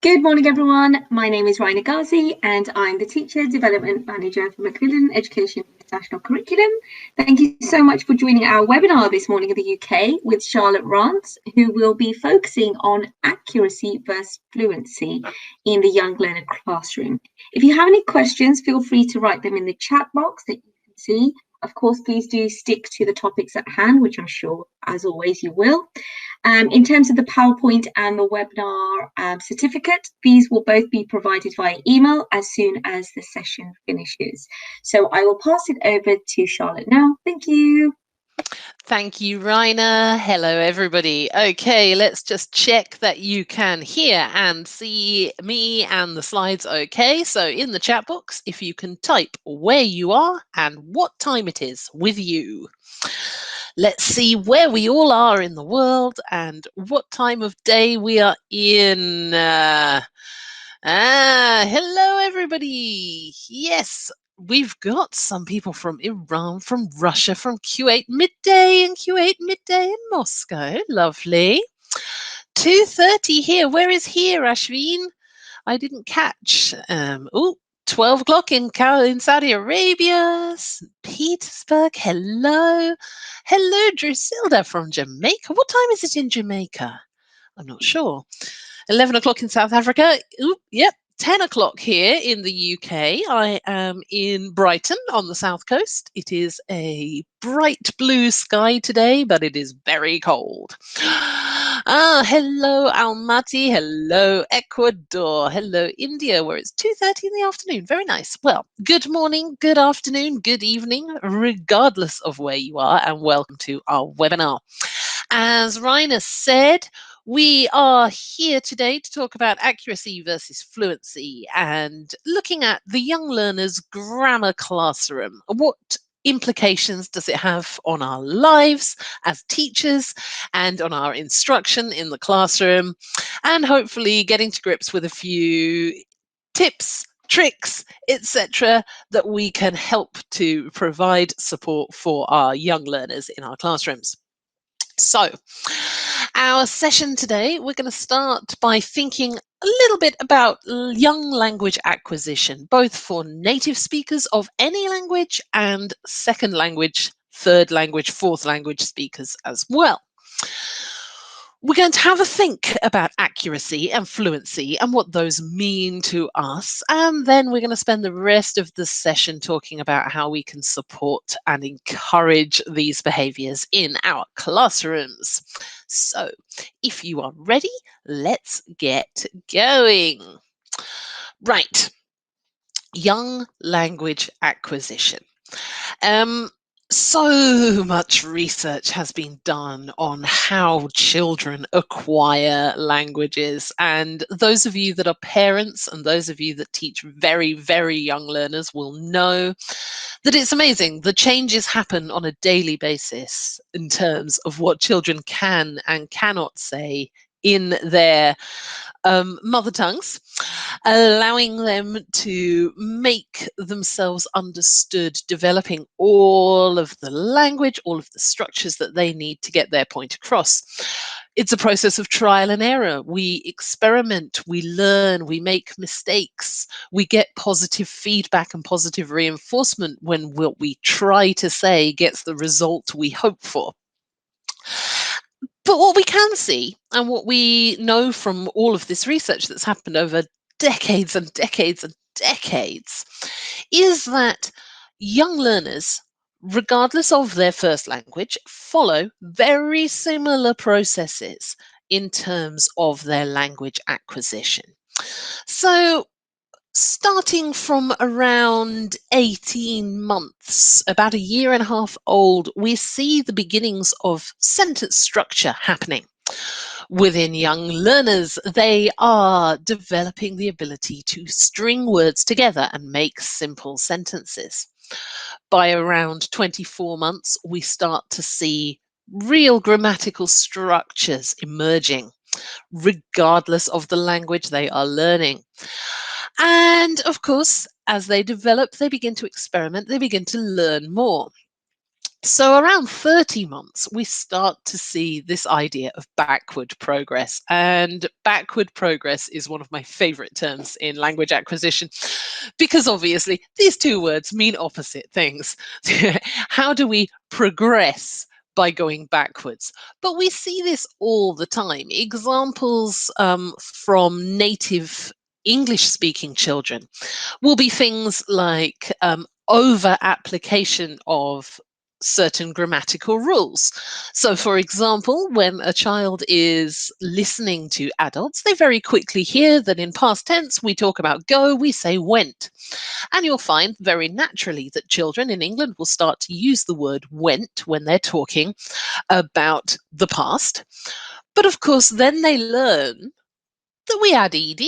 Good morning, everyone. My name is Raina Ghazi, and I'm the Teacher Development Manager for Macmillan Education International Curriculum. Thank you so much for joining our webinar this morning in the UK with Charlotte Rance, who will be focusing on accuracy versus fluency in the young learner classroom. If you have any questions, feel free to write them in the chat box that you can see. Of course, please do stick to the topics at hand, which I'm sure, as always, you will. In terms of the PowerPoint and the webinar certificate, these will both be provided via email as soon as the session finishes. So I will pass it over to Charlotte now. Thank you. Thank you, Raina. Hello, everybody. Okay, let's just check that you can hear and see me and the slides okay. So in the chat box, if you can type where you are and what time it is with you. Let's see where we all are in the world and what time of day we are in. Hello, everybody. Yes, we've got some people from Iran, from Russia, from Kuwait midday and Kuwait midday in Moscow. Lovely. 2:30 here. Where is here, Ashvin? I didn't catch. 12 o'clock in Saudi Arabia, St. Petersburg. Hello. Hello, Drusilda from Jamaica. What time is it in Jamaica? I'm not sure. 11 o'clock in South Africa. Yep. 10 o'clock here in the UK. I am in Brighton on the south coast. It is a bright blue sky today, but it is very cold. Hello Almaty. Hello Ecuador. Hello India, where it's 2:30 in the afternoon. Very nice. Well, good morning, good afternoon, good evening, regardless of where you are, and welcome to our webinar. As Raina said, we are here today to talk about accuracy versus fluency and looking at the young learner's grammar classroom. What implications does it have on our lives as teachers and on our instruction in the classroom, and hopefully getting to grips with a few tips, tricks, etc., that we can help to provide support for our young learners in our classrooms. So, our session today, we're going to start by thinking a little bit about young language acquisition, both for native speakers of any language and second language, third language, fourth language speakers as well. We're going to have a think about accuracy and fluency and what those mean to us. And then we're going to spend the rest of the session talking about how we can support and encourage these behaviours in our classrooms. So if you are ready, let's get going. Right. Young language acquisition. So much research has been done on how children acquire languages, and those of you that are parents and those of you that teach very, very young learners will know that it's amazing. The changes happen on a daily basis in terms of what children can and cannot say in their mother tongues, allowing them to make themselves understood, developing all of the language, all of the structures that they need to get their point across. It's a process of trial and error. We experiment, we learn, we make mistakes, we get positive feedback and positive reinforcement when what we try to say gets the result we hope for. But what we can see, and what we know from all of this research that's happened over decades and decades and decades, is that young learners, regardless of their first language, follow very similar processes in terms of their language acquisition. So, starting from around 18 months, about a year and a half old, we see the beginnings of sentence structure happening. Within young learners, they are developing the ability to string words together and make simple sentences. By around 24 months, we start to see real grammatical structures emerging, regardless of the language they are learning. And of course, as they develop, they begin to experiment, they begin to learn more. So around 30 months, we start to see this idea of backward progress. And backward progress is one of my favorite terms in language acquisition because obviously these two words mean opposite things. How do we progress by going backwards? But we see this all the time. Examples from native English speaking children will be things like over application of certain grammatical rules. So, for example, when a child is listening to adults, they very quickly hear that in past tense we talk about go, we say went. And you'll find very naturally that children in England will start to use the word went when they're talking about the past. But of course, then they learn that we add ed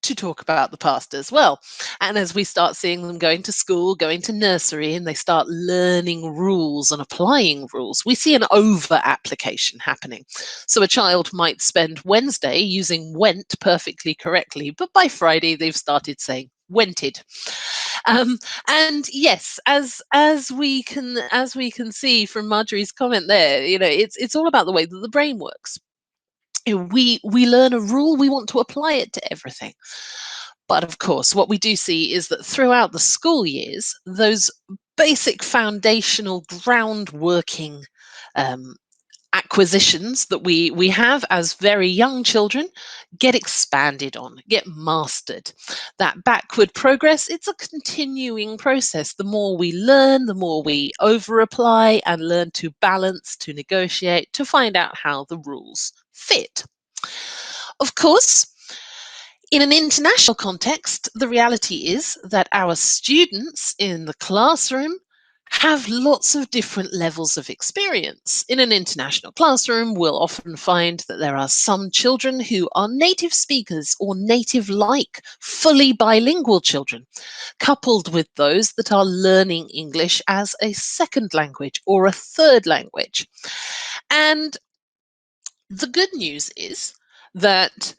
to talk about the past as well. And as we start seeing them going to school, going to nursery, and they start learning rules and applying rules, we see an over application happening. So a child might spend Wednesday using went perfectly correctly, but by Friday they've started saying wented. And yes, as we can see from Marjorie's comment there, it's all about the way that the brain works. We learn a rule, we want to apply it to everything. But of course, what we do see is that throughout the school years, those basic foundational ground working acquisitions that we have as very young children get expanded on, get mastered. That backward progress, it's a continuing process. The more we learn, the more we over apply and learn to balance, to negotiate, to find out how the rules fit. Of course, in an international context, the reality is that our students in the classroom have lots of different levels of experience. In an international classroom, we'll often find that there are some children who are native speakers or native-like, fully bilingual children, coupled with those that are learning English as a second language or a third language. And the good news is that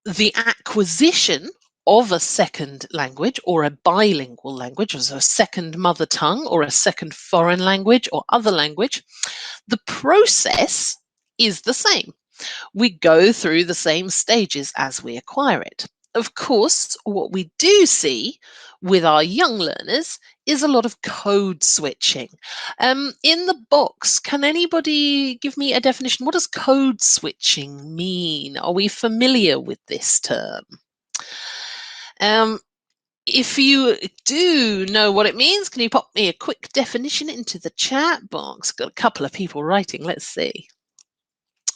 the acquisition of a second language or a bilingual language, as a second mother tongue or a second foreign language or other language, the process is the same. We go through the same stages as we acquire it. Of course, what we do see with our young learners is a lot of code switching. In the box, can anybody give me a definition? What does code switching mean? Are we familiar with this term? If you do know what it means, can you pop me a quick definition into the chat box? Got a couple of people writing, let's see.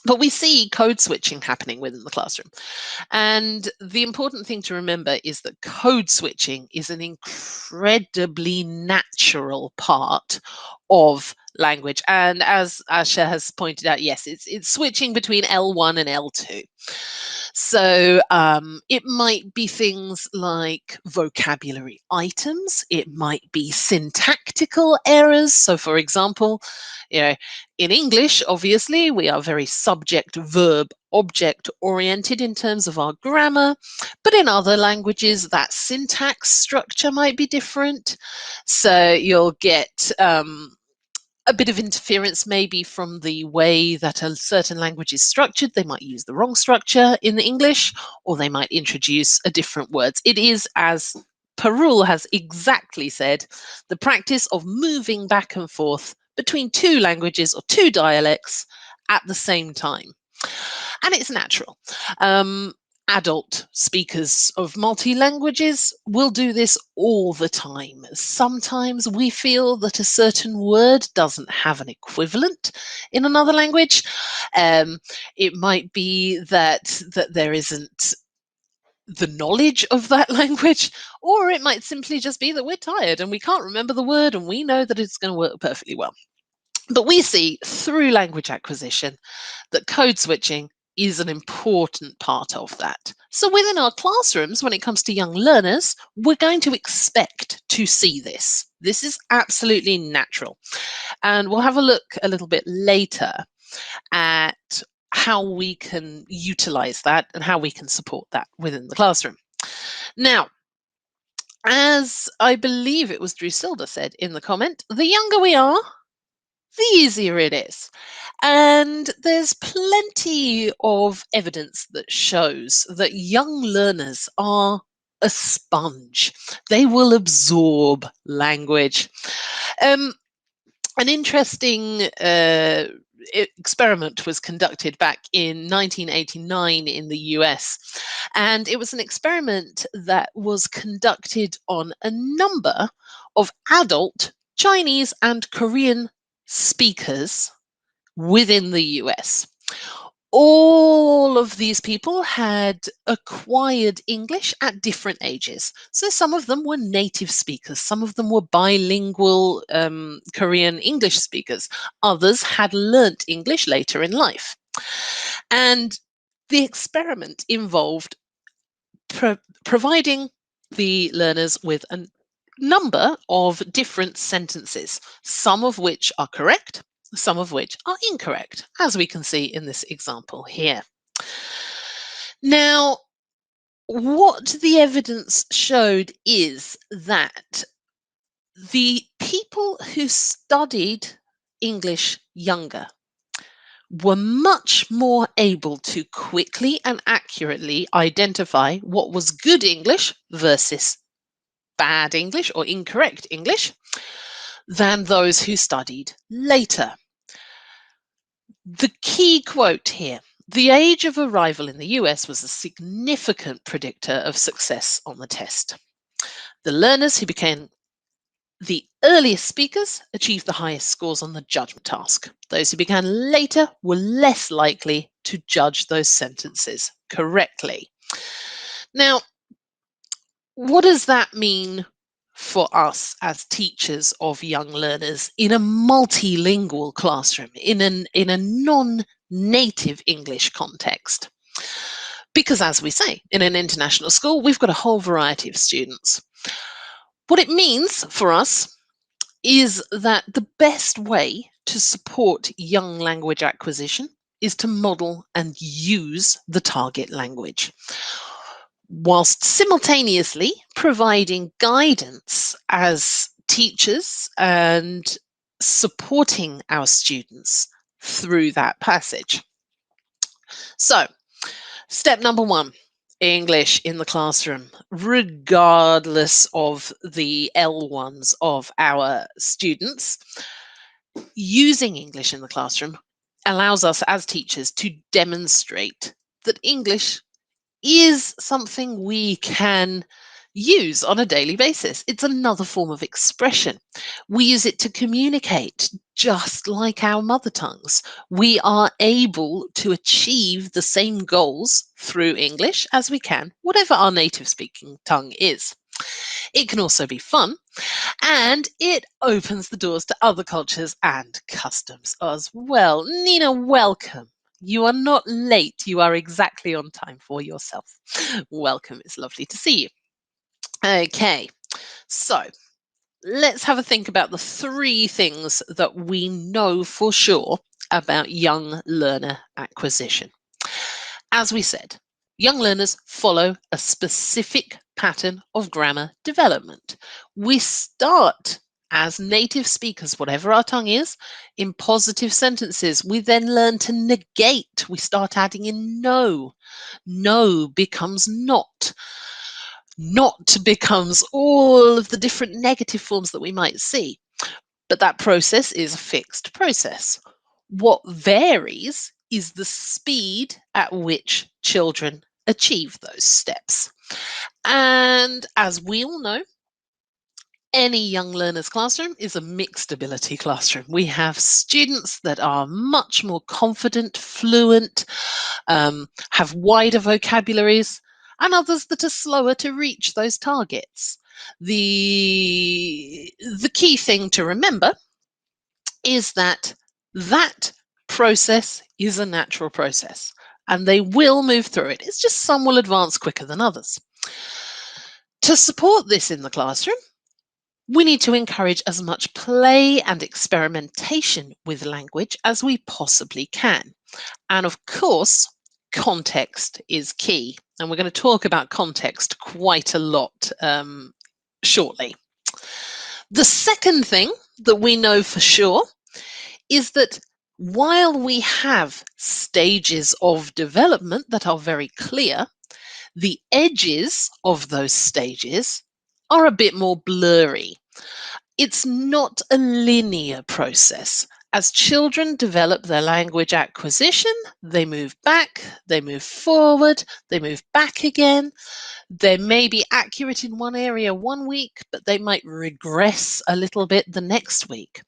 But we see code switching happening within the classroom. And the important thing to remember is that code switching is an incredibly natural part of language. And as Asha has pointed out, yes, it's switching between L1 and L2. So it might be things like vocabulary items. It might be syntactical errors. So for example, in English, obviously, we are very subject, verb, object oriented in terms of our grammar. But in other languages, that syntax structure might be different. So you'll get a bit of interference maybe from the way that a certain language is structured. They might use the wrong structure in the English, or they might introduce a different words. It is, as Parul has exactly said, the practice of moving back and forth between two languages or two dialects at the same time. And it's natural. Adult speakers of multi-languages will do this all the time. Sometimes we feel that a certain word doesn't have an equivalent in another language. It might be that there isn't the knowledge of that language, or it might simply just be that we're tired and we can't remember the word and we know that it's going to work perfectly well. But we see through language acquisition that code switching is an important part of that. So within our classrooms, when it comes to young learners, we're going to expect to see this. This is absolutely natural. And we'll have a look a little bit later at how we can utilize that and how we can support that within the classroom. Now, as I believe it was Drusilda said in the comment, the younger we are, the easier it is. And there's plenty of evidence that shows that young learners are a sponge. They will absorb language. Um, an interesting experiment was conducted back in 1989 in the US, and it was an experiment that was conducted on a number of adult Chinese and Korean speakers within the US. All of these people had acquired English at different ages. So some of them were native speakers, some of them were bilingual Korean English speakers, others had learnt English later in life. And the experiment involved providing the learners with a number of different sentences, some of which are correct, some of which are incorrect, as we can see in this example here. Now, what the evidence showed is that the people who studied English younger were much more able to quickly and accurately identify what was good English versus bad English or incorrect English than those who studied later. The key quote here: the age of arrival in the US was a significant predictor of success on the test. The learners who became the earliest speakers achieved the highest scores on the judgment task. Those who began later were less likely to judge those sentences correctly. Now, what does that mean for us as teachers of young learners in a multilingual classroom, in a non-native English context? Because as we say, in an international school, we've got a whole variety of students. What it means for us is that the best way to support young language acquisition is to model and use the target language, whilst simultaneously providing guidance as teachers and supporting our students through that passage. So, step number one, English in the classroom, regardless of the L1s of our students. Using English in the classroom allows us as teachers to demonstrate that English is something we can use on a daily basis. It's another form of expression. We use it to communicate just like our mother tongues. We are able to achieve the same goals through English as we can, whatever our native speaking tongue is. It can also be fun, and it opens the doors to other cultures and customs as well. Nina, welcome. You are not late. You are exactly on time for yourself. Welcome. It's lovely to see you. Okay, so let's have a think about the three things that we know for sure about young learner acquisition. As we said, young learners follow a specific pattern of grammar development. We start as native speakers, whatever our tongue is, in positive sentences. We then learn to negate. We start adding in no. No becomes not. Not becomes all of the different negative forms that we might see. But that process is a fixed process. What varies is the speed at which children achieve those steps. And as we all know, any young learner's classroom is a mixed ability classroom. We have students that are much more confident, fluent, have wider vocabularies, and others that are slower to reach those targets. The key thing to remember is that process is a natural process, and they will move through it. It's just some will advance quicker than others. To support this in the classroom, we need to encourage as much play and experimentation with language as we possibly can. And of course, context is key. And we're going to talk about context quite a lot shortly. The second thing that we know for sure is that while we have stages of development that are very clear, the edges of those stages are a bit more blurry. It's not a linear process. As children develop their language acquisition, they move back, they move forward, they move back again. They may be accurate in one area one week, but they might regress a little bit the next week.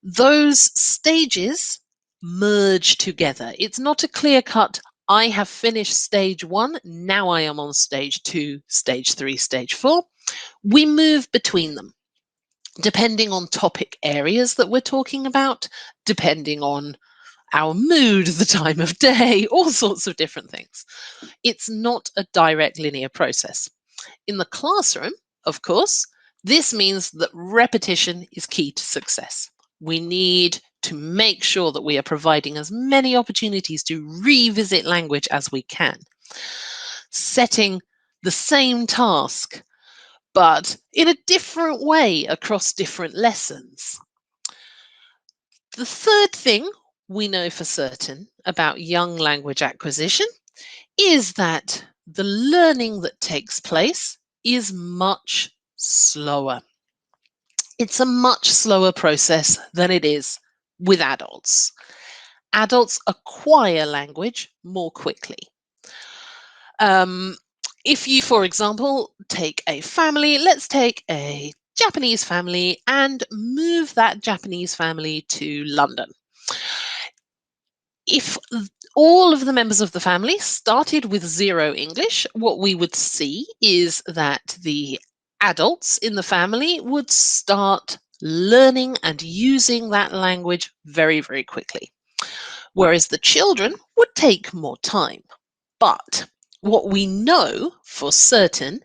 Those stages merge together. It's not a clear cut, I have finished stage 1, now I am on stage 2, stage 3, stage 4. We move between them, depending on topic areas that we're talking about, depending on our mood, the time of day, all sorts of different things. It's not a direct linear process. In the classroom, of course, this means that repetition is key to success. We need to make sure that we are providing as many opportunities to revisit language as we can. Setting the same task, but in a different way across different lessons. The third thing we know for certain about young language acquisition is that the learning that takes place is much slower. It's a much slower process than it is with adults. Adults acquire language more quickly. If you, for example, take a family, let's take a Japanese family and move that Japanese family to London. If all of the members of the family started with 0 English, what we would see is that the adults in the family would start learning and using that language very, very quickly, whereas the children would take more time. But what we know for certain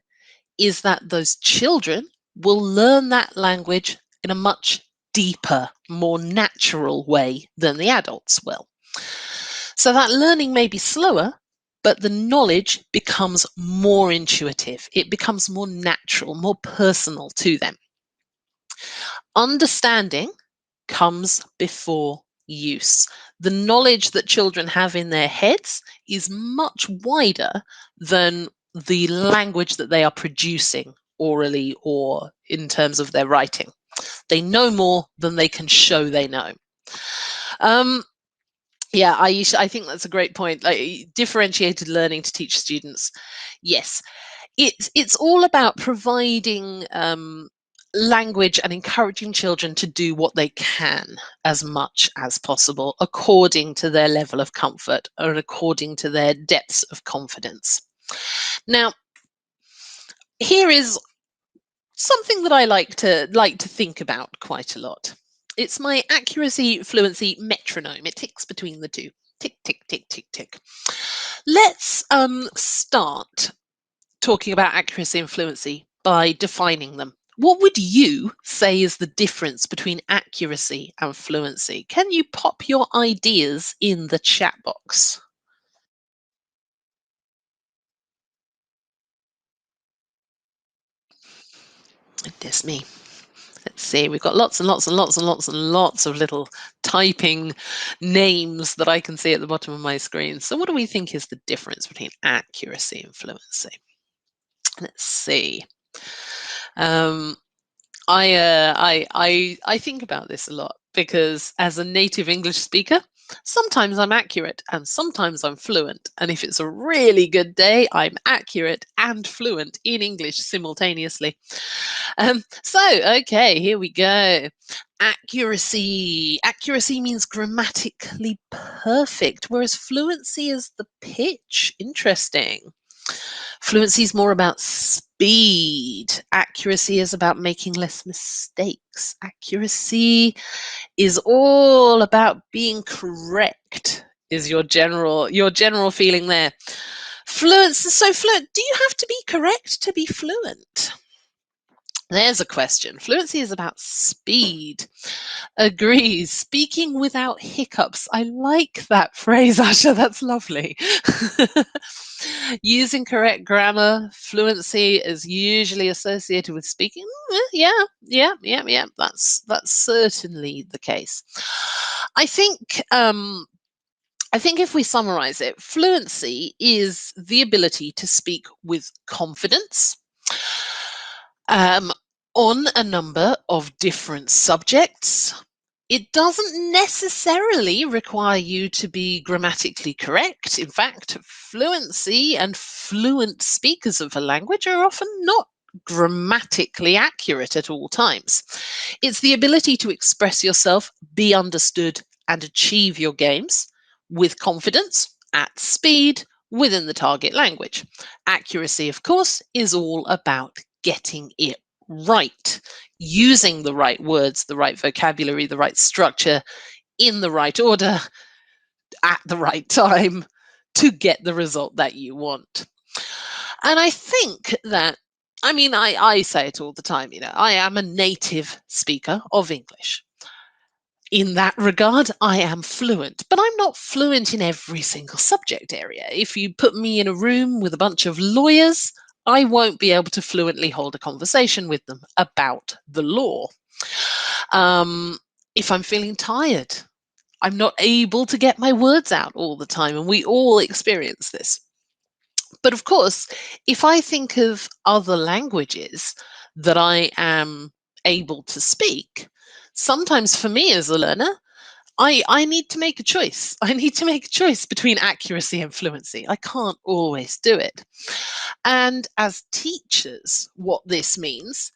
is that those children will learn that language in a much deeper, more natural way than the adults will. So that learning may be slower, but the knowledge becomes more intuitive. It becomes more natural, more personal to them. Understanding comes before use. The knowledge that children have in their heads is much wider than the language that they are producing orally or in terms of their writing. They know more than they can show they know. Yeah, I think that's a great point. Like, differentiated learning to teach students. Yes, it's all about providing language and encouraging children to do what they can as much as possible according to their level of comfort or according to their depths of confidence. Now, here is something that I like to think about quite a lot. It's my accuracy fluency metronome. It ticks between the two. Tick, tick, tick, tick, tick. Let's start talking about accuracy and fluency by defining them. What would you say is the difference between accuracy and fluency? Can you pop your ideas in the chat box? Goodness me. Let's see, we've got lots and lots and lots and lots and lots of little typing names that I can see at the bottom of my screen. So what do we think is the difference between accuracy and fluency? Let's see. I think about this a lot because as a native English speaker, sometimes I'm accurate and sometimes I'm fluent. And if it's a really good day, I'm accurate and fluent in English simultaneously. Okay, here we go. Accuracy. Accuracy means grammatically perfect, whereas fluency is the pitch. Interesting. Fluency is more about speed. Accuracy is about making less mistakes. Accuracy is all about being correct, is your general feeling there. Fluency, so fluent, do you have to be correct to be fluent? There's a question. Fluency is about speed. Agrees. Speaking without hiccups. I like that phrase, Asha. That's lovely. Using correct grammar, fluency is usually associated with speaking. Yeah. That's certainly the case. I think if we summarize it, fluency is the ability to speak with confidence on a number of different subjects. It doesn't necessarily require you to be grammatically correct. In fact, fluency and fluent speakers of a language are often not grammatically accurate at all times. It's the ability to express yourself, be understood, and achieve your games with confidence, at speed, within the target language. Accuracy, of course, is all about getting it right, using the right words, the right vocabulary, the right structure, in the right order, at the right time to get the result that you want. And I think that, I say it all the time, I am a native speaker of English. In that regard, I am fluent, but I'm not fluent in every single subject area. If you put me in a room with a bunch of lawyers, I won't be able to fluently hold a conversation with them about the law. If I'm feeling tired, I'm not able to get my words out all the time, and we all experience this. But of course, if I think of other languages that I am able to speak, sometimes for me as a learner, I need to make a choice. I need to make a choice between accuracy and fluency. I can't always do it. And as teachers, what this means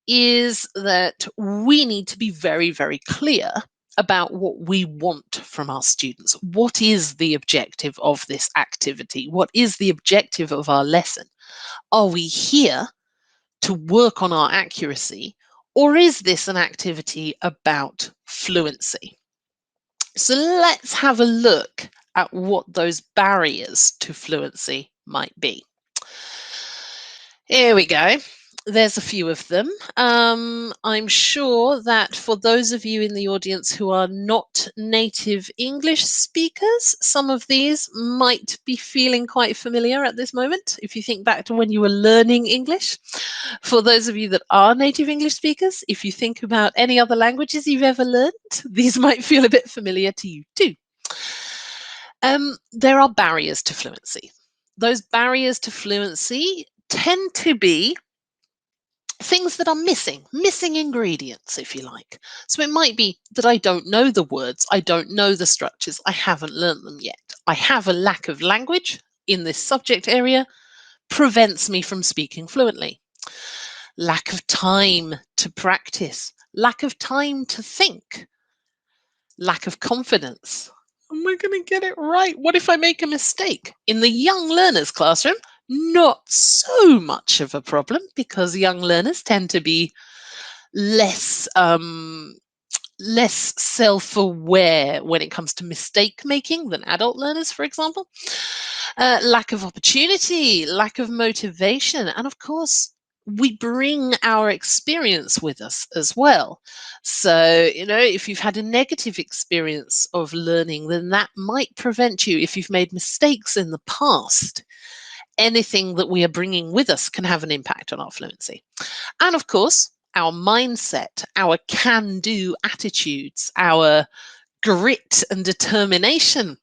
is that we need to be very, very clear about what we want from our students. What is the objective of this activity? What is the objective of our lesson? Are we here to work on our accuracy, or is this an activity about fluency? So let's have a look at what those barriers to fluency might be. Here we go. There's a few of them. I'm sure that for those of you in the audience who are not native English speakers, some of these might be feeling quite familiar at this moment, if you think back to when you were learning English. For those of you that are native English speakers, if you think about any other languages you've ever learned, these might feel a bit familiar to you too. There are barriers to fluency. Those barriers to fluency tend to be things that are missing ingredients, if you like. So it might be that I don't know the words, I don't know the structures, I haven't learned them yet. I have a lack of language in this subject area, prevents me from speaking fluently. Lack of time to practice, lack of time to think, lack of confidence. Am I going to get it right? What if I make a mistake? In the young learners classroom, not so much of a problem because young learners tend to be less self-aware when it comes to mistake making than adult learners, for example. Lack of opportunity, lack of motivation, and of course, we bring our experience with us as well. So, if you've had a negative experience of learning, then that might prevent you. If you've made mistakes in the past, anything that we are bringing with us can have an impact on our fluency. And of course, our mindset, our can-do attitudes, our grit and determination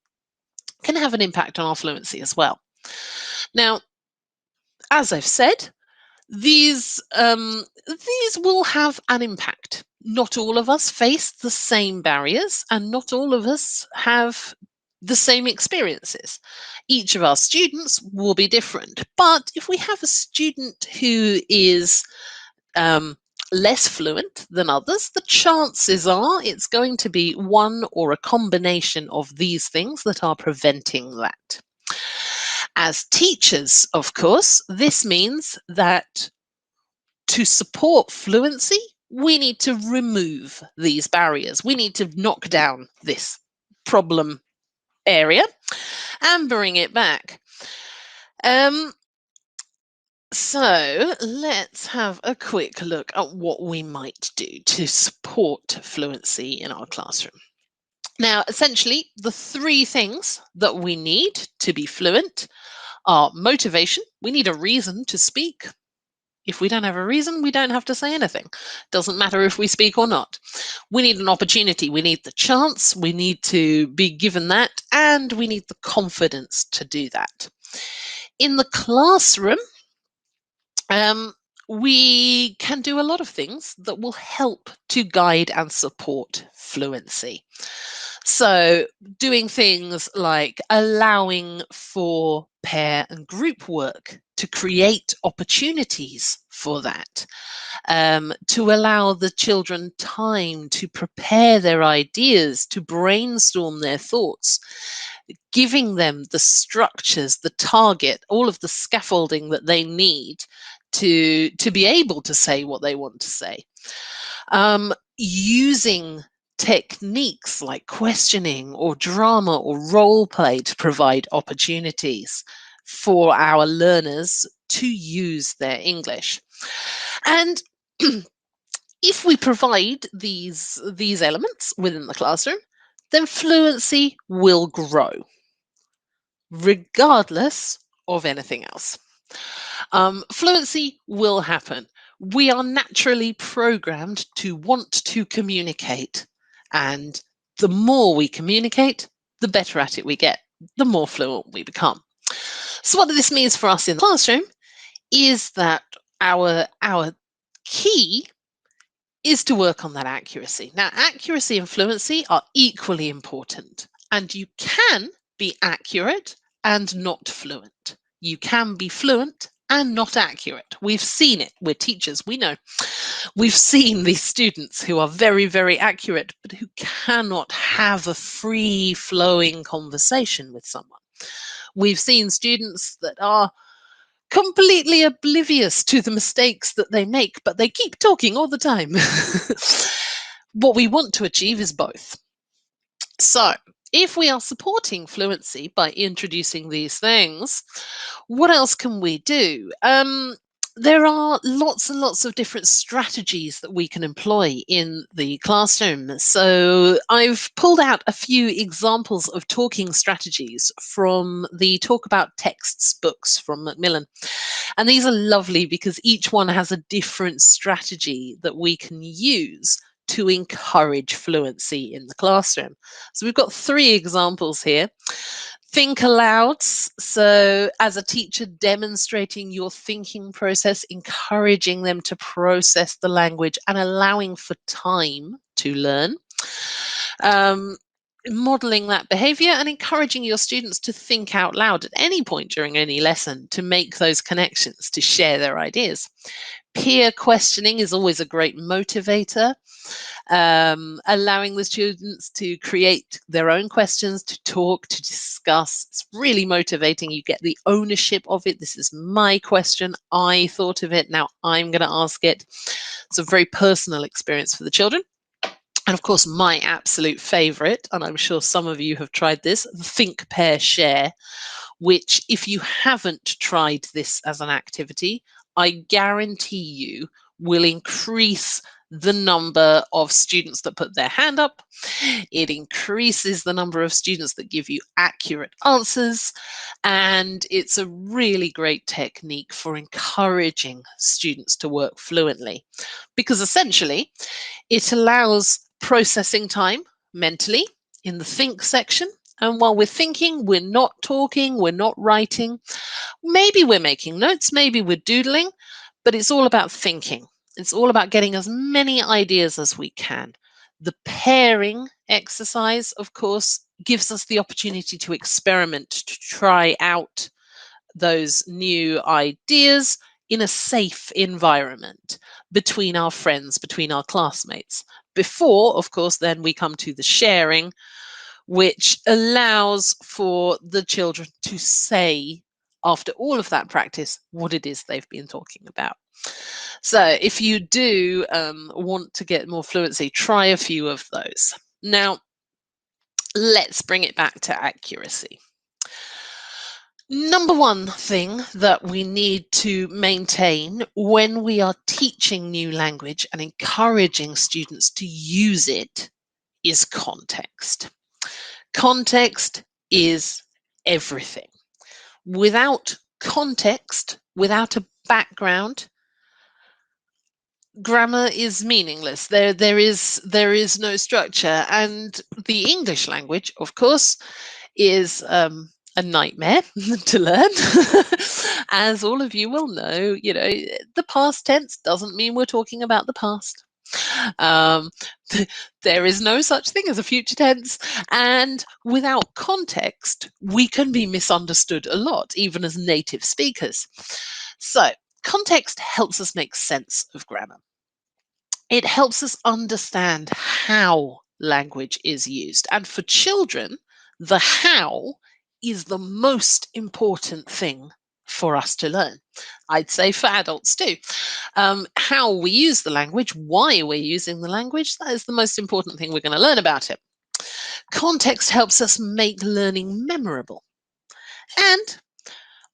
can have an impact on our fluency as well. Now, as I've said, these will have an impact. Not all of us face the same barriers, and not all of us have the same experiences. Each of our students will be different. But if we have a student who is less fluent than others, the chances are it's going to be one or a combination of these things that are preventing that. As teachers, of course, this means that to support fluency, we need to remove these barriers. We need to knock down this problem area and bring it back. So let's have a quick look at what we might do to support fluency in our classroom. Now, essentially, the three things that we need to be fluent are motivation. We need a reason to speak. If we don't have a reason, we don't have to say anything. Doesn't matter if we speak or not. We need an opportunity. We need the chance. We need to be given that. And we need the confidence to do that. In the classroom, we can do a lot of things that will help to guide and support fluency. So, doing things like allowing for pair and group work to create opportunities for that, to allow the children time to prepare their ideas, to brainstorm their thoughts, giving them the structures, the target, all of the scaffolding that they need to be able to say what they want to say. Using techniques like questioning or drama or role play to provide opportunities for our learners to use their English. And if we provide these elements within the classroom, then fluency will grow regardless of anything else. Fluency will happen. We are naturally programmed to want to communicate, and the more we communicate, the better at it we get, the more fluent we become. So what this means for us in the classroom is that our key is to work on that accuracy. Now, accuracy and fluency are equally important, and you can be accurate and not fluent. You can be fluent and not accurate. We've seen it. We're teachers, we know. We've seen these students who are very, very accurate, but who cannot have a free flowing conversation with someone. We've seen students that are completely oblivious to the mistakes that they make, but they keep talking all the time. What we want to achieve is both. So, if we are supporting fluency by introducing these things, what else can we do? There are lots and lots of different strategies that we can employ in the classroom. So I've pulled out a few examples of talking strategies from the Talk About Texts books from Macmillan. And these are lovely because each one has a different strategy that we can use to encourage fluency in the classroom. So we've got three examples here. Think aloud. So, as a teacher, demonstrating your thinking process, encouraging them to process the language and allowing for time to learn. Modeling that behavior and encouraging your students to think out loud at any point during any lesson to make those connections, to share their ideas. Peer questioning is always a great motivator. Allowing the students to create their own questions, to talk, to discuss. It's really motivating. You get the ownership of it. This is my question. I thought of it. Now I'm going to ask it. It's a very personal experience for the children. And of course, my absolute favorite, and I'm sure some of you have tried this, think, pair, share, which if you haven't tried this as an activity, I guarantee you will increase the number of students that put their hand up. It increases the number of students that give you accurate answers. And it's a really great technique for encouraging students to work fluently because essentially it allows processing time mentally in the think section. And while we're thinking, we're not talking, we're not writing. Maybe we're making notes, maybe we're doodling, but it's all about thinking. It's all about getting as many ideas as we can. The pairing exercise, of course, gives us the opportunity to experiment, to try out those new ideas in a safe environment between our friends, between our classmates. Before, of course, then we come to the sharing, which allows for the children to say, after all of that practice, what it is they've been talking about. So if you do want to get more fluency, try a few of those. Now, let's bring it back to accuracy. Number one thing that we need to maintain when we are teaching new language and encouraging students to use it is context. Context is everything. Without context, without a background, grammar is meaningless. There is no structure, and the English language, of course, is a nightmare to learn. As all of you will know, the past tense doesn't mean we're talking about the past. Um, there is no such thing as a future tense, and without context, we can be misunderstood a lot, even as native speakers. So, context helps us make sense of grammar. It helps us understand how language is used. And for children, the how is the most important thing for us to learn. I'd say for adults too. How we use the language, why we're using the language, that is the most important thing we're going to learn about it. Context helps us make learning memorable. And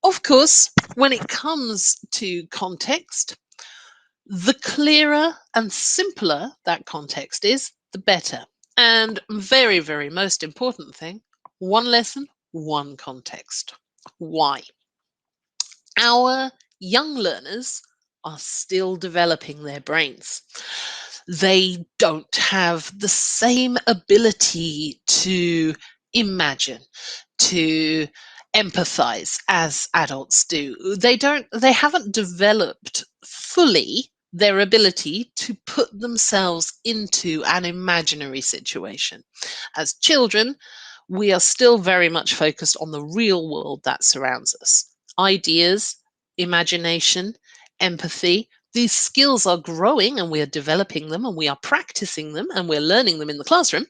of course, when it comes to context, the clearer and simpler that context is, the better. And very, very most important thing, one lesson, one context. Why? Our young learners are still developing their brains. They don't have the same ability to imagine, to empathize as adults do. They haven't developed fully their ability to put themselves into an imaginary situation. As children, we are still very much focused on the real world that surrounds us. Ideas, imagination, empathy, these skills are growing and we are developing them and we are practicing them and we're learning them in the classroom,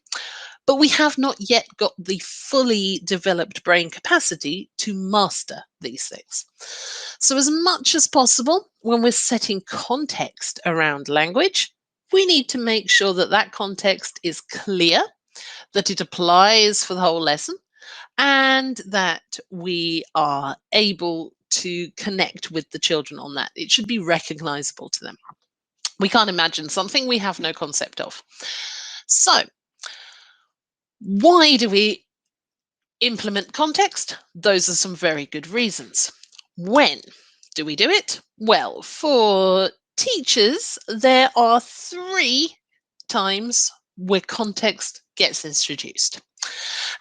but we have not yet got the fully developed brain capacity to master these things. So, as much as possible, when we're setting context around language, we need to make sure that that context is clear, that it applies for the whole lesson, and that we are able to connect with the children on that. It should be recognizable to them. We can't imagine something we have no concept of. So, why do we implement context? Those are some very good reasons. When do we do it? Well, for teachers, there are 3 times where context gets introduced.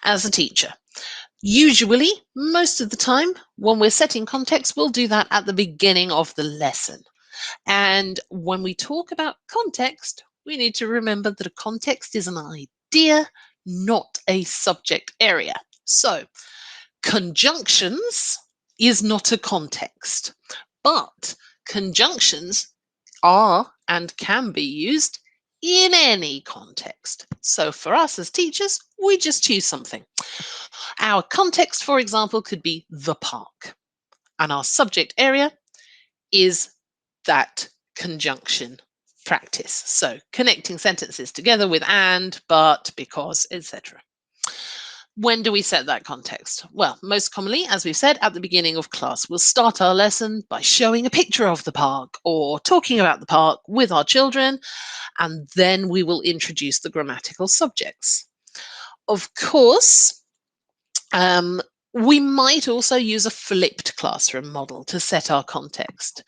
As a teacher, usually, most of the time, when we're setting context, we'll do that at the beginning of the lesson. And when we talk about context, we need to remember that a context is an idea, not a subject area. So, conjunctions is not a context, but conjunctions are and can be used in any context. So, for us as teachers, we just choose something. Our context, for example, could be the park, and our subject area is that conjunction practice. So connecting sentences together with and, but, because, etc. When do we set that context? Well, most commonly, as we've said, at the beginning of class. We'll start our lesson by showing a picture of the park or talking about the park with our children, and then we will introduce the grammatical subjects. Of course, we might also use a flipped classroom model to set our context.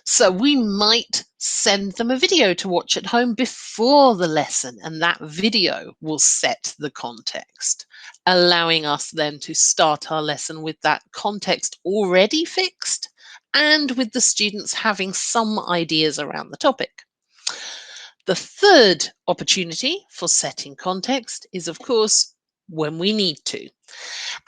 So we might send them a video to watch at home before the lesson, and that video will set the context, allowing us then to start our lesson with that context already fixed and with the students having some ideas around the topic. The third opportunity for setting context is, of course, when we need to.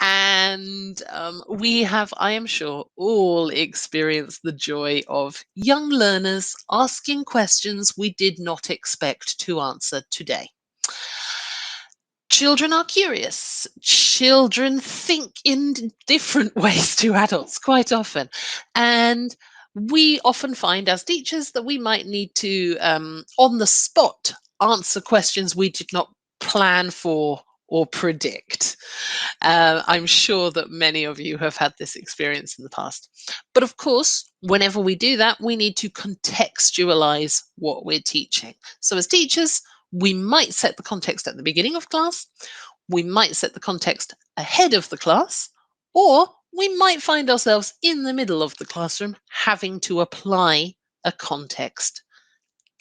And we have, I am sure, all experienced the joy of young learners asking questions we did not expect to answer today. Children are curious. Children think in different ways to adults quite often. And we often find as teachers that we might need to, on the spot, answer questions we did not plan for or predict. I'm sure that many of you have had this experience in the past. But of course, whenever we do that, we need to contextualize what we're teaching. So as teachers, we might set the context at the beginning of class, we might set the context ahead of the class, or we might find ourselves in the middle of the classroom having to apply a context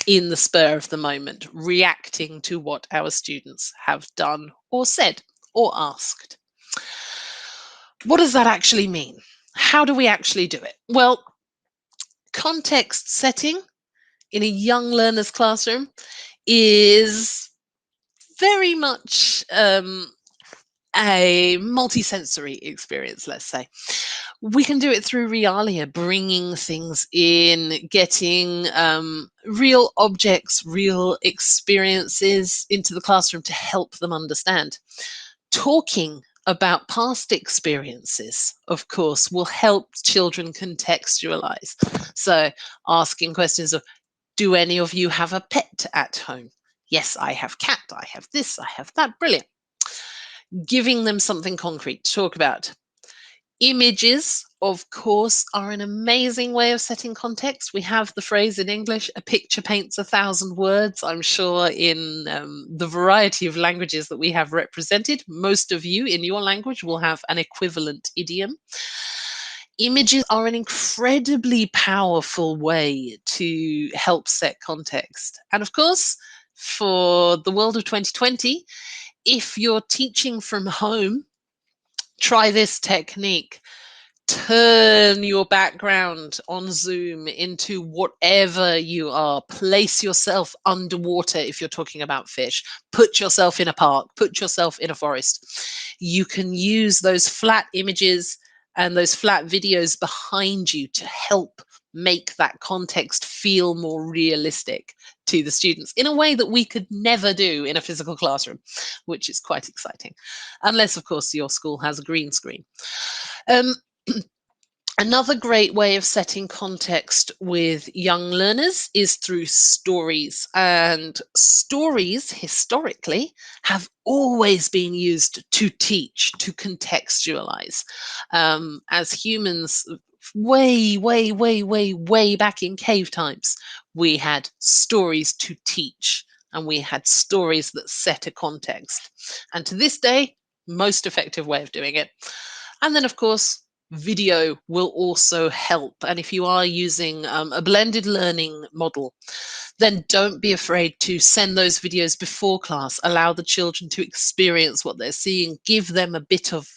in the spur of the moment, reacting to what our students have done or said or asked. What does that actually mean? How do we actually do it? Well, context setting in a young learner's classroom is very much a multisensory experience, let's say. We can do it through realia, bringing things in, getting real objects, real experiences into the classroom to help them understand. Talking about past experiences, of course, will help children contextualize. So asking questions of, do any of you have a pet at home? Yes, I have cat, I have this, I have that. Brilliant. Giving them something concrete to talk about. Images, of course, are an amazing way of setting context. We have the phrase in English, a picture paints 1,000 words. I'm sure in the variety of languages that we have represented, most of you in your language will have an equivalent idiom. Images are an incredibly powerful way to help set context. And of course, for the world of 2020, if you're teaching from home, try this technique. Turn your background on Zoom into whatever you are. Place yourself underwater if you're talking about fish. Put yourself in a park. Put yourself in a forest. You can use those flat images and those flat videos behind you to help make that context feel more realistic to the students in a way that we could never do in a physical classroom, which is quite exciting. Unless, of course, your school has a green screen. Another great way of setting context with young learners is through stories. And stories, historically, have always been used to teach, to contextualize. As humans, way back in cave times, we had stories to teach, and we had stories that set a context. And to this day, most effective way of doing it. And then, of course, video will also help. And if you are using a blended learning model, then don't be afraid to send those videos before class. Allow the children to experience what they're seeing. Give them a bit of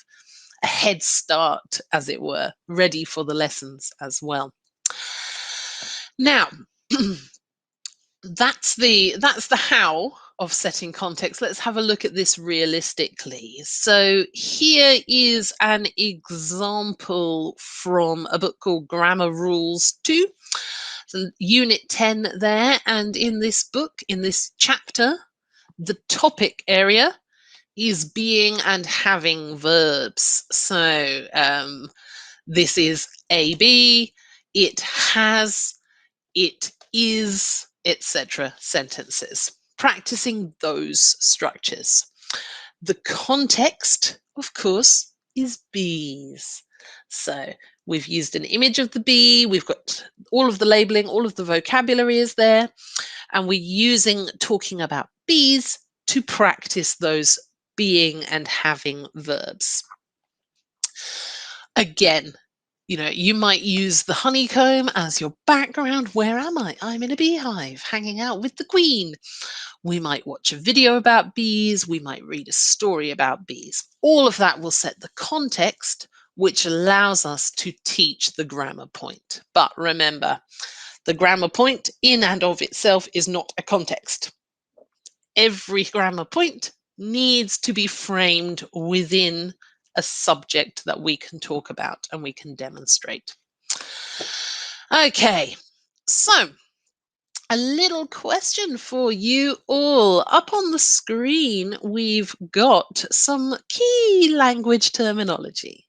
a head start, as it were, ready for the lessons as well. Now, that's the how of setting context. Let's have a look at this realistically. So here is an example from a book called Grammar Rules 2. So Unit 10 there, and in this book, in this chapter, the topic area is being and having verbs. So this is AB, it has, it is, etc. sentences. Practicing those structures. The context, of course, is bees. So we've used an image of the bee, we've got all of the labeling, all of the vocabulary is there, and we're using talking about bees to practice those being and having verbs. Again, you might use the honeycomb as your background. Where am I? I'm in a beehive hanging out with the queen. We might watch a video about bees. We might read a story about bees. All of that will set the context, which allows us to teach the grammar point. But remember, the grammar point in and of itself is not a context. Every grammar point needs to be framed within a subject that we can talk about and we can demonstrate. Okay, so a little question for you all. Up on the screen, we've got some key language terminology,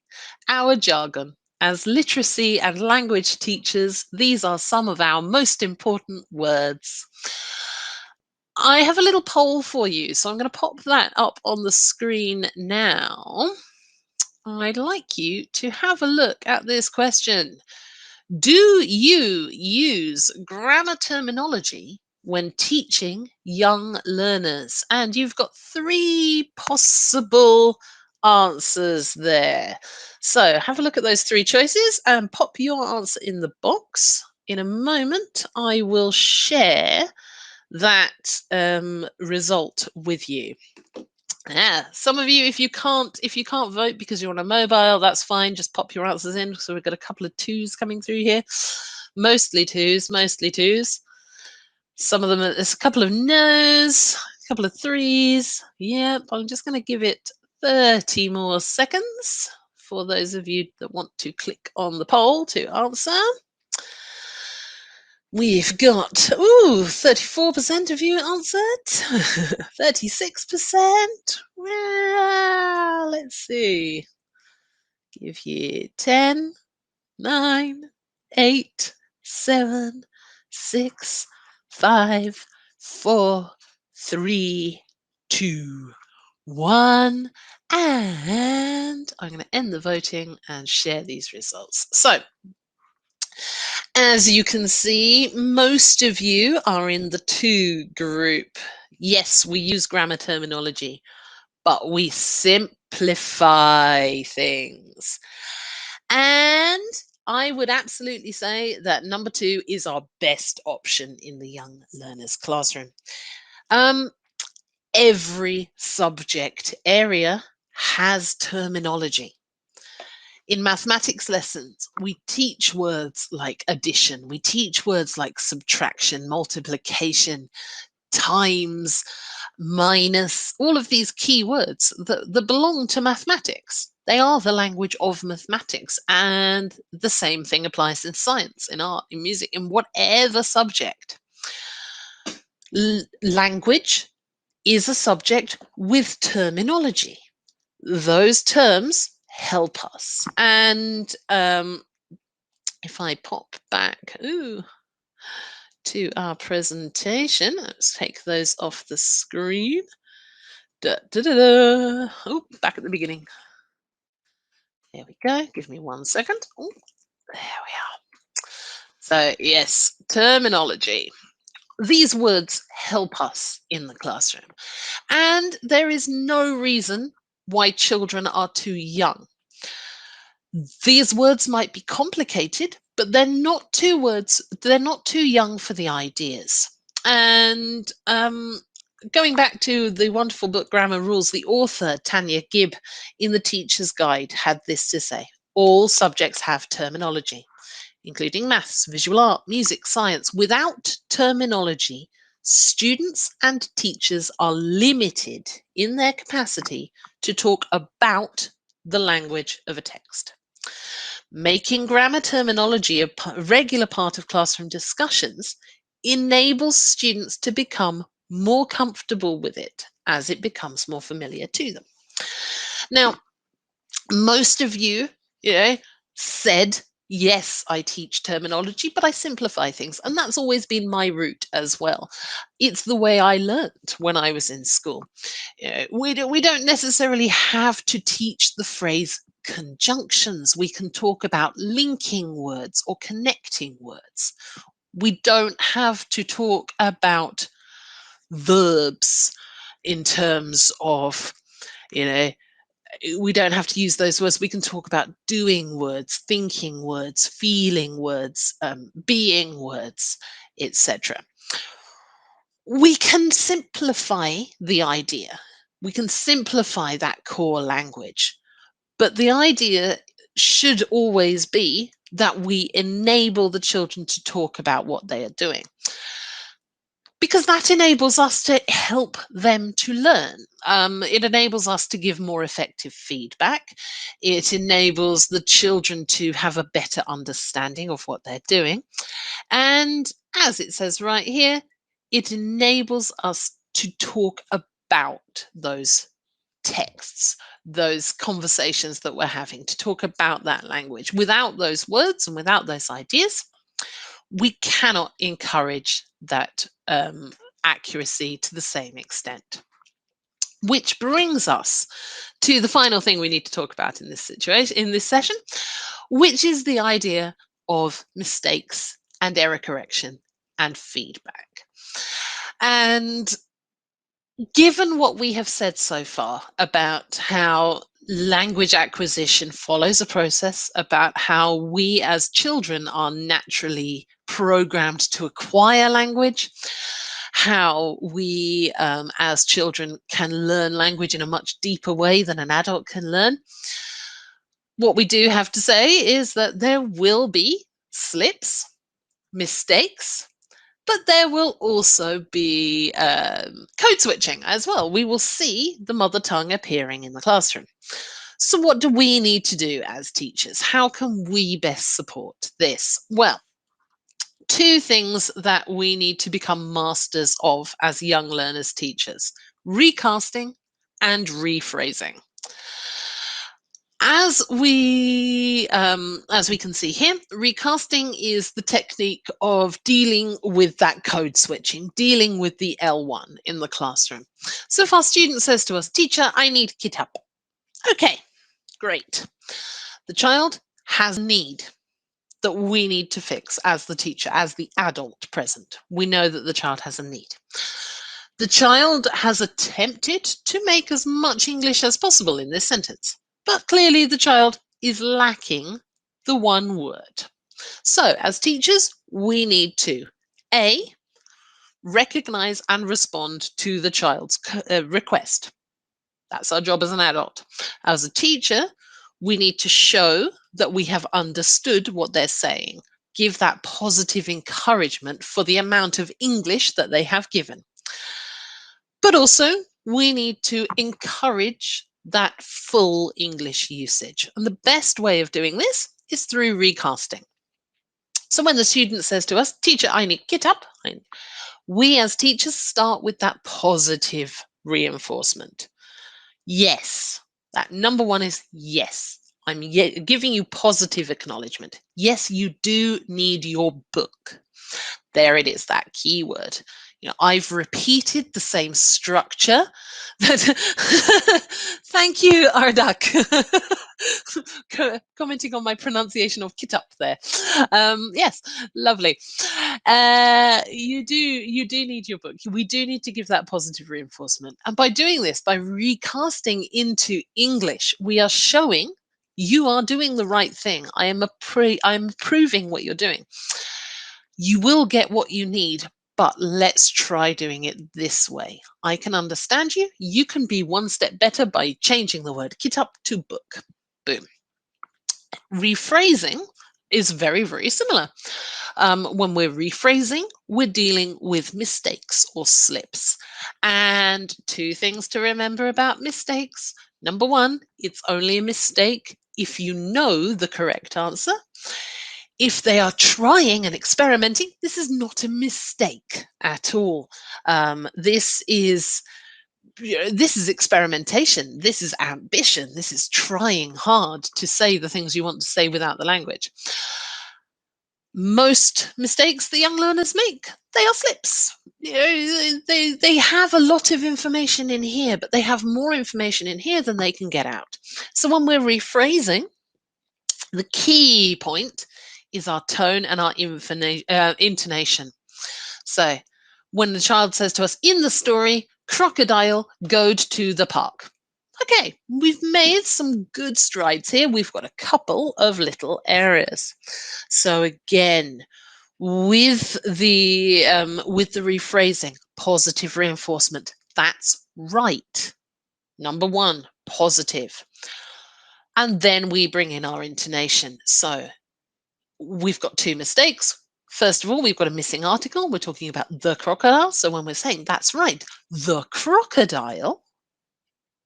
our jargon. As literacy and language teachers, these are some of our most important words. I have a little poll for you, so I'm going to pop that up on the screen now. I'd like you to have a look at this question. Do you use grammar terminology when teaching young learners? And you've got 3 possible answers there. So have a look at those 3 choices and pop your answer in the box. In a moment, I will share that result with you. Yeah, some of you, if you can't vote because you're on a mobile, that's fine. Just pop your answers in. So we've got a couple of 2s coming through here, mostly 2s, mostly 2s. Some of them, there's a couple of no's, a couple of 3s. Yep, I'm just going to give it 30 more seconds for those of you that want to click on the poll to answer. We've got, 34% of you answered, 36%. Well, let's see. Give you 10, 9, 8, 7, 6, 5, 4, 3, 2, 1. And I'm going to end the voting and share these results. So, as you can see, most of you are in the 2 group. Yes, we use grammar terminology, but we simplify things. And I would absolutely say that number 2 is our best option in the young learners classroom. Every subject area has terminology. In mathematics lessons, we teach words like addition, we teach words like subtraction, multiplication, times, minus, all of these key words that belong to mathematics. They are the language of mathematics, and the same thing applies in science, in art, in music, in whatever subject. Language is a subject with terminology. Those terms help us. And if I pop back to our presentation, let's take those off the screen. Oh, back at the beginning. There we go. Give me 1 second. Oh, there we are. So yes, terminology. These words help us in the classroom. And there is no reason why children are too young. These words might be complicated, but they're not too young for the ideas. And going back to the wonderful book Grammar Rules, the author Tanya Gibb in the Teacher's Guide had this to say: all subjects have terminology, including maths, visual art, music, science. Without terminology, students and teachers are limited in their capacity to talk about the language of a text. Making grammar terminology a regular part of classroom discussions enables students to become more comfortable with it as it becomes more familiar to them. Now, most of you, said, yes, I teach terminology, but I simplify things. And that's always been my route as well. It's the way I learned when I was in school. We don't necessarily have to teach the phrase conjunctions. We can talk about linking words or connecting words. We don't have to talk about verbs in terms of, we don't have to use those words. We can talk about doing words, thinking words, feeling words, being words, etc. We can simplify the idea. We can simplify that core language. But the idea should always be that we enable the children to talk about what they are doing, because that enables us to help them to learn. It enables us to give more effective feedback. It enables the children to have a better understanding of what they're doing. And as it says right here, it enables us to talk about those texts, those conversations that we're having, to talk about that language. Without those words and without those ideas, we cannot encourage that accuracy to the same extent. Which brings us to the final thing we need to talk about in this situation, in this session, which is the idea of mistakes and error correction and feedback. And given what we have said so far about how language acquisition follows a process, about how we as children are naturally programmed to acquire language, how we as children can learn language in a much deeper way than an adult can learn, what we do have to say is that there will be slips, mistakes, but there will also be code switching as well. We will see the mother tongue appearing in the classroom. So what do we need to do as teachers? How can we best support this? Well, two things that we need to become masters of as young learners teachers: recasting and rephrasing. As we can see here, recasting is the technique of dealing with that code switching, dealing with the L1 in the classroom. So if our student says to us, "Teacher, I need kitab." Okay, great. The child has a need that we need to fix as the teacher, as the adult present. We know that the child has a need. The child has attempted to make as much English as possible in this sentence, but clearly the child is lacking the one word. So as teachers, we need to A, recognize and respond to the child's request. That's our job as an adult. As a teacher, we need to show that we have understood what they're saying, give that positive encouragement for the amount of English that they have given. But also, we need to encourage that full English usage. And the best way of doing this is through recasting. So when the student says to us, "Teacher, I need kitab," we as teachers start with that positive reinforcement. Yes, that number one is yes. I'm giving you positive acknowledgement. Yes, you do need your book. There it is, that keyword. I've repeated the same structure. Thank you, Ardak, commenting on my pronunciation of kitab there. Yes, lovely. You do need your book. We do need to give that positive reinforcement. And by doing this, by recasting into English, we are showing you are doing the right thing. I'm approving what you're doing. You will get what you need, but let's try doing it this way. I can understand you. You can be one step better by changing the word kitab to book. Boom. Rephrasing is very, very similar. When we're rephrasing, we're dealing with mistakes or slips. And two things to remember about mistakes. Number one, it's only a mistake if you know the correct answer. If they are trying and experimenting, this is not a mistake at all. This is experimentation. This is ambition. This is trying hard to say the things you want to say without the language. Most mistakes the young learners make, they are slips. They have a lot of information in here, but they have more information in here than they can get out. So when we're rephrasing, the key point is our tone and our intonation. So when the child says to us, "In the story, crocodile goed to the park." Okay, we've made some good strides here. We've got a couple of little areas. So again, with the rephrasing, positive reinforcement. That's right. Number one, positive. And then we bring in our intonation. So we've got two mistakes. First of all, we've got a missing article. We're talking about the crocodile. So when we're saying that's right, the crocodile,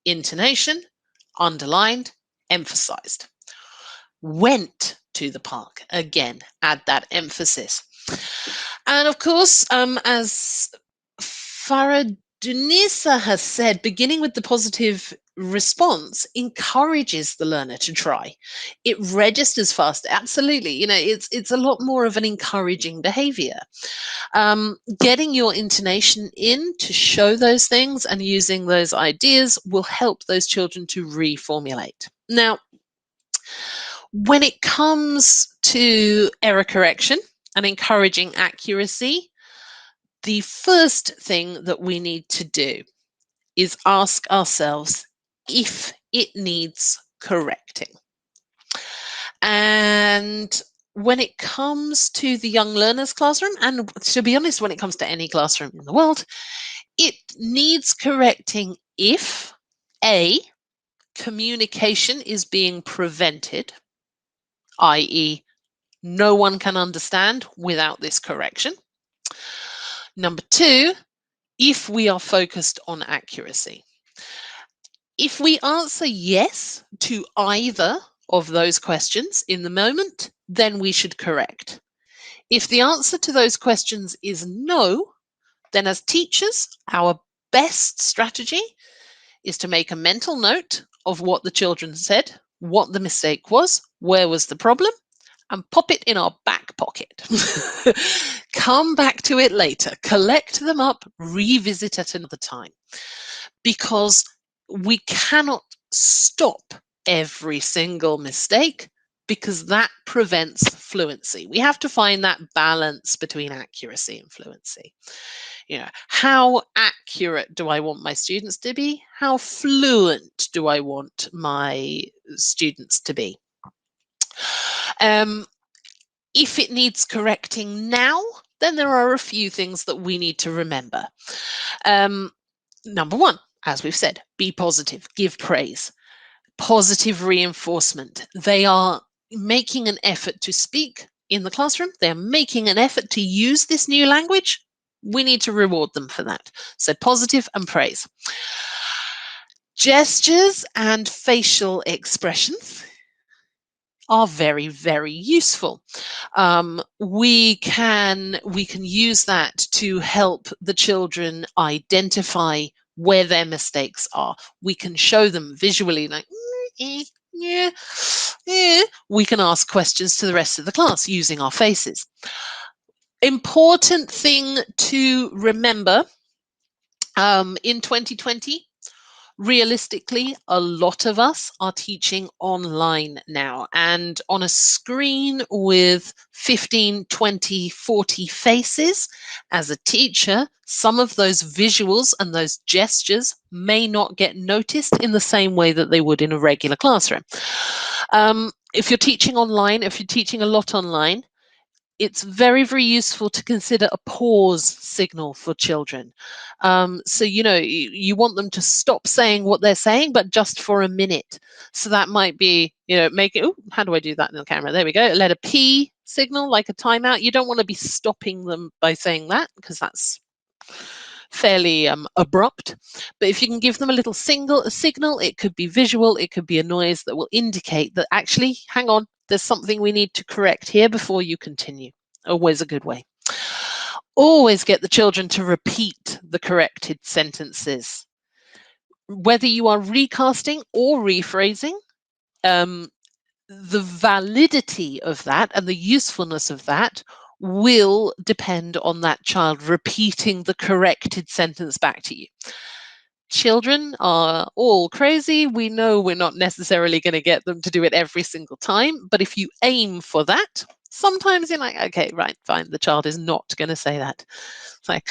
intonation, underlined, emphasized. Went to the park. Again, add that emphasis. And of course, as Faradunisa has said, beginning with the positive response encourages the learner to try. It registers faster. Absolutely. It's a lot more of an encouraging behavior. Getting your intonation in to show those things and using those ideas will help those children to reformulate. Now, when it comes to error correction and encouraging accuracy, the first thing that we need to do is ask ourselves if it needs correcting. And when it comes to the young learners classroom, and to be honest, when it comes to any classroom in the world, it needs correcting if A, communication is being prevented, i.e., no one can understand without this correction. Number two, if we are focused on accuracy. If we answer yes to either of those questions in the moment, then we should correct. If the answer to those questions is no, then as teachers, our best strategy is to make a mental note of what the children said, what the mistake was, where was the problem, and pop it in our back pocket. Come back to it later, collect them up, revisit at another time. Because we cannot stop every single mistake, because that prevents fluency. We have to find that balance between accuracy and fluency. How accurate do I want my students to be? How fluent do I want my students to be? If it needs correcting now, then there are a few things that we need to remember. Number one, as we've said, be positive, give praise, positive reinforcement. They are making an effort to speak in the classroom. They're making an effort to use this new language. We need to reward them for that. So positive and praise. Gestures and facial expressions are very, very useful. We can use that to help the children identify where their mistakes are. We can show them visually, like, yeah. We can ask questions to the rest of the class using our faces. Important thing to remember, in 2020, realistically, a lot of us are teaching online now, and on a screen with 15, 20, 40 faces. As a teacher, some of those visuals and those gestures may not get noticed in the same way that they would in a regular classroom. If you're teaching online, if you're teaching a lot online, it's very, very useful to consider a pause signal for children. So, you want them to stop saying what they're saying, but just for a minute. So that might be, make it, how do I do that in the camera? There we go. Let a P signal, like a timeout. You don't want to be stopping them by saying that, because that's fairly abrupt. But if you can give them a little signal, it could be visual, it could be a noise that will indicate that actually, hang on, there's something we need to correct here before you continue. Always a good way. Always get the children to repeat the corrected sentences. Whether you are recasting or rephrasing, the validity of that and the usefulness of that will depend on that child repeating the corrected sentence back to you. Children are all crazy. We know we're not necessarily going to get them to do it every single time, but if you aim for that, sometimes you're like, okay, right, fine, the child is not going to say that. It's like,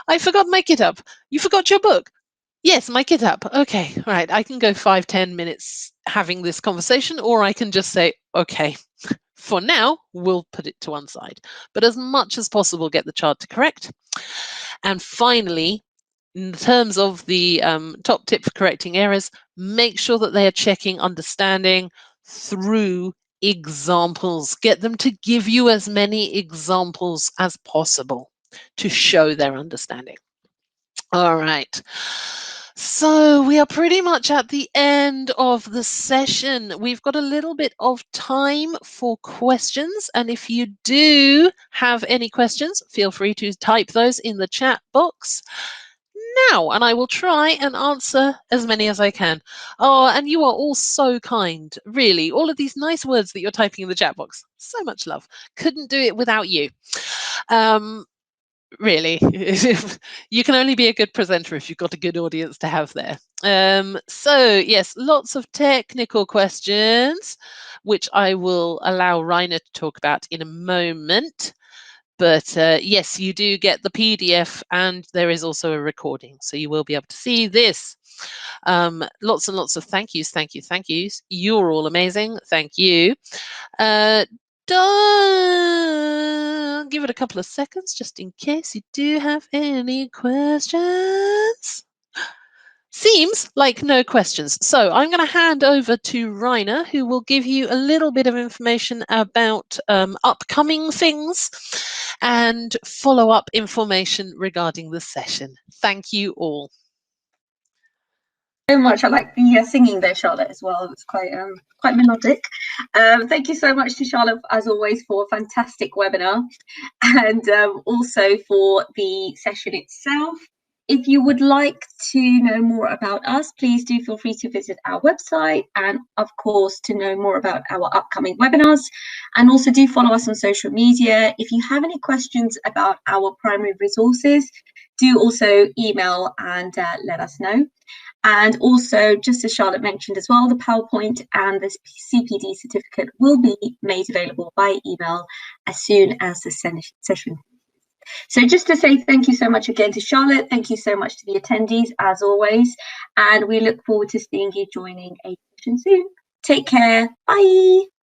I forgot my kitab. You forgot your book. Yes, my kitab. Okay, right, I can go 5-10 minutes having this conversation, or I can just say, okay, for now, we'll put it to one side. But as much as possible, get the child to correct. And finally, in terms of the top tip for correcting errors, make sure that they are checking understanding through examples. Get them to give you as many examples as possible to show their understanding. All right. So we are pretty much at the end of the session. We've got a little bit of time for questions. And if you do have any questions, feel free to type those in the chat box. now, and I will try and answer as many as I can. Oh, and you are all so kind, really. All of these nice words that you're typing in the chat box. So much love. Couldn't do it without you. Really, you can only be a good presenter if you've got a good audience to have there. So yes, lots of technical questions, which I will allow Rainer to talk about in a moment. But yes, you do get the PDF, and there is also a recording, so you will be able to see this. Lots and lots of thank yous, thank you, thank yous. You're all amazing. Thank you. Give it a couple of seconds just in case you do have any questions. Seems like no questions. So I'm going to hand over to Rainer, who will give you a little bit of information about upcoming things and follow-up information regarding the session. Thank you all. So much. I like the singing there, Charlotte, as well. It's quite melodic. Thank you so much to Charlotte, as always, for a fantastic webinar, and also for the session itself. If you would like to know more about us, please do feel free to visit our website, and of course to know more about our upcoming webinars, and also do follow us on social media. If you have any questions about our primary resources, do also email and let us know. And also, just as Charlotte mentioned as well, the PowerPoint and the CPD certificate will be made available by email as soon as the session. So just to say thank you so much again to Charlotte, thank you so much to the attendees as always, and we look forward to seeing you joining a session soon. Take care, bye.